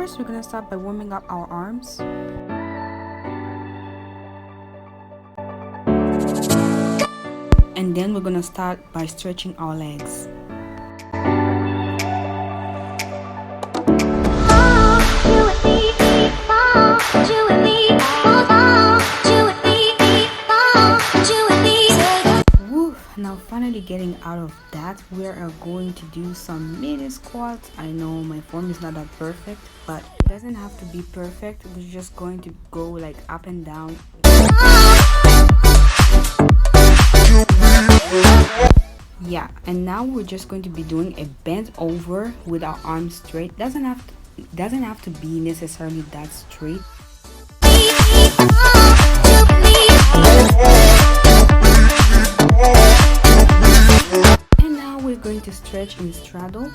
first, we're gonna start by warming up our arms. And then we're gonna start by stretching our legs. Now finally getting out of that, we are going to do some mini squats. I know my form is not that perfect, but it doesn't have to be perfect. We're just going to go like up and down. Yeah, and now we're just going to be doing a bend over with our arms straight. Doesn't have to be necessarily that straight. Going to stretch and straddle,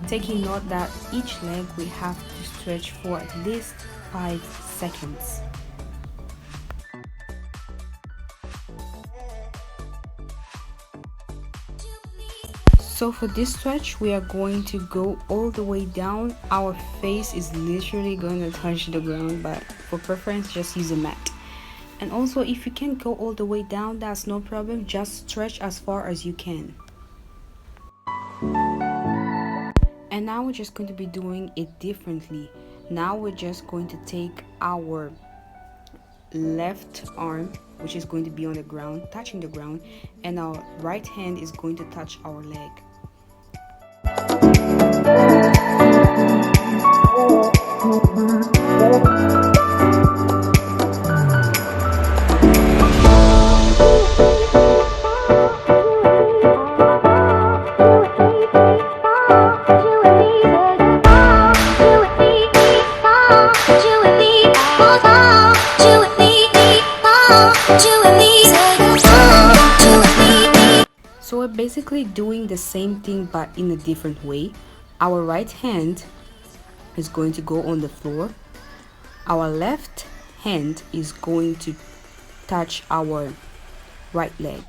taking note that each leg we have to stretch for at least 5 seconds. So for this stretch, we are going to go all the way down. Our face is literally going to touch the ground, but for preference, just use a mat. And also, if you can't go all the way down, that's no problem. Just stretch as far as you can. And now we're just going to be doing it differently. Now we're just going to take our left arm, which is going to be on the ground, touching the ground, and our right hand is going to touch our leg. So we're basically doing the same thing but in a different way. Our right hand is going to go on the floor. Our left hand is going to touch our right leg.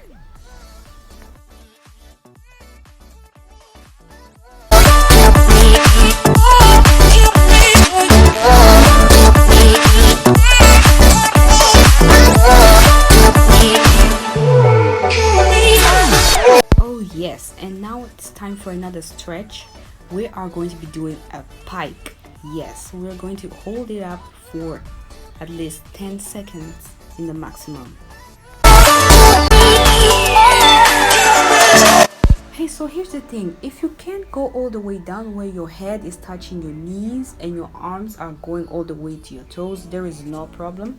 Yes, and now it's time for another stretch. We are going to be doing a pike. Yes, we're going to hold it up for at least 10 seconds in the maximum. Hey, so here's the thing. If you can't go all the way down where your head is touching your knees and your arms are going all the way to your toes, there is no problem.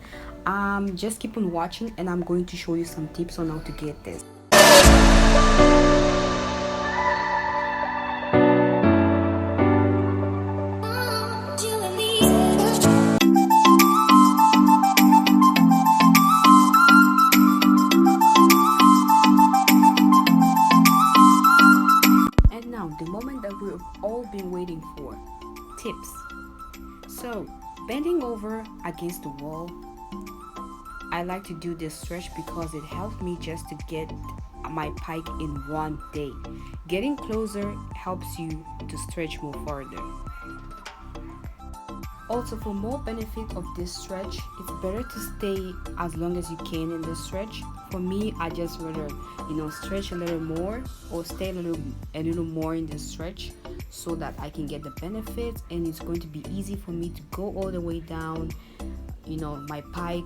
Just keep on watching and I'm going to show you some tips on how to get this. The moment that we've all been waiting for. Tips. So, bending over against the wall, I like to do this stretch because it helped me just to get my pike in one day. Getting closer helps you to stretch more further. Also, for more benefit of this stretch, it's better to stay as long as you can in this stretch. For me, I just rather, stretch a little more or stay a little more in this stretch so that I can get the benefits, and it's going to be easy for me to go all the way down, my pike.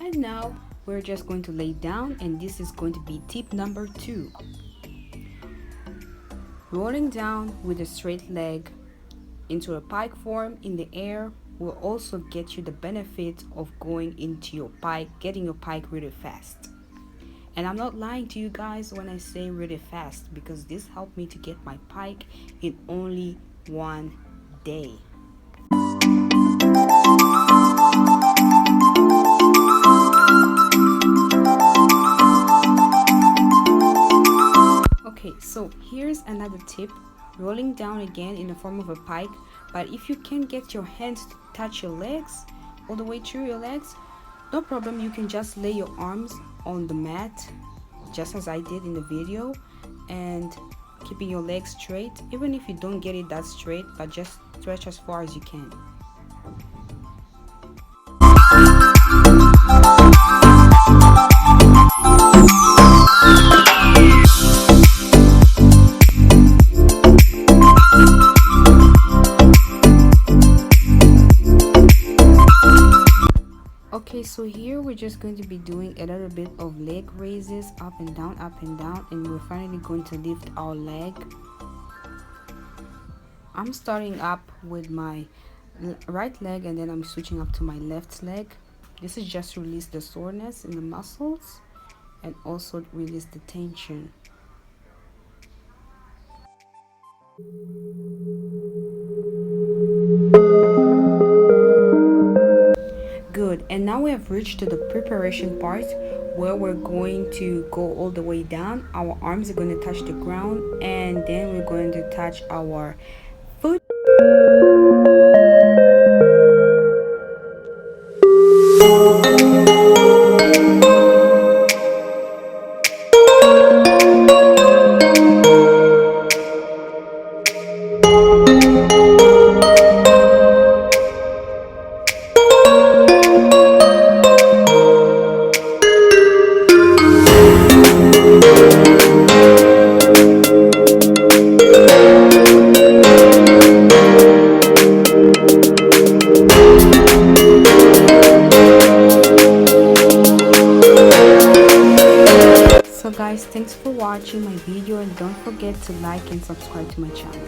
And now we're just going to lay down, and this is going to be tip number 2. Rolling down with a straight leg into a pike form in the air will also get you the benefit of going into your pike, getting your pike really fast. And I'm not lying to you guys when I say really fast, because this helped me to get my pike in only one day. Okay, so here's another tip. Rolling down again in the form of a pike, but if you can't get your hands to touch your legs all the way through your legs, no problem, you can just lay your arms on the mat just as I did in the video, and keeping your legs straight, even if you don't get it that straight, but just stretch as far as you can. Okay, so here we're just going to be doing a little bit of leg raises, up and down, and we're finally going to lift our leg. I'm starting up with my right leg and then I'm switching up to my left leg. This is just to release the soreness in the muscles and also release the tension. Good, and now we have reached to the preparation part where we're going to go all the way down. Our arms are going to touch the ground and then we're going to touch our foot. So guys, thanks for watching my video and don't forget to like and subscribe to my channel.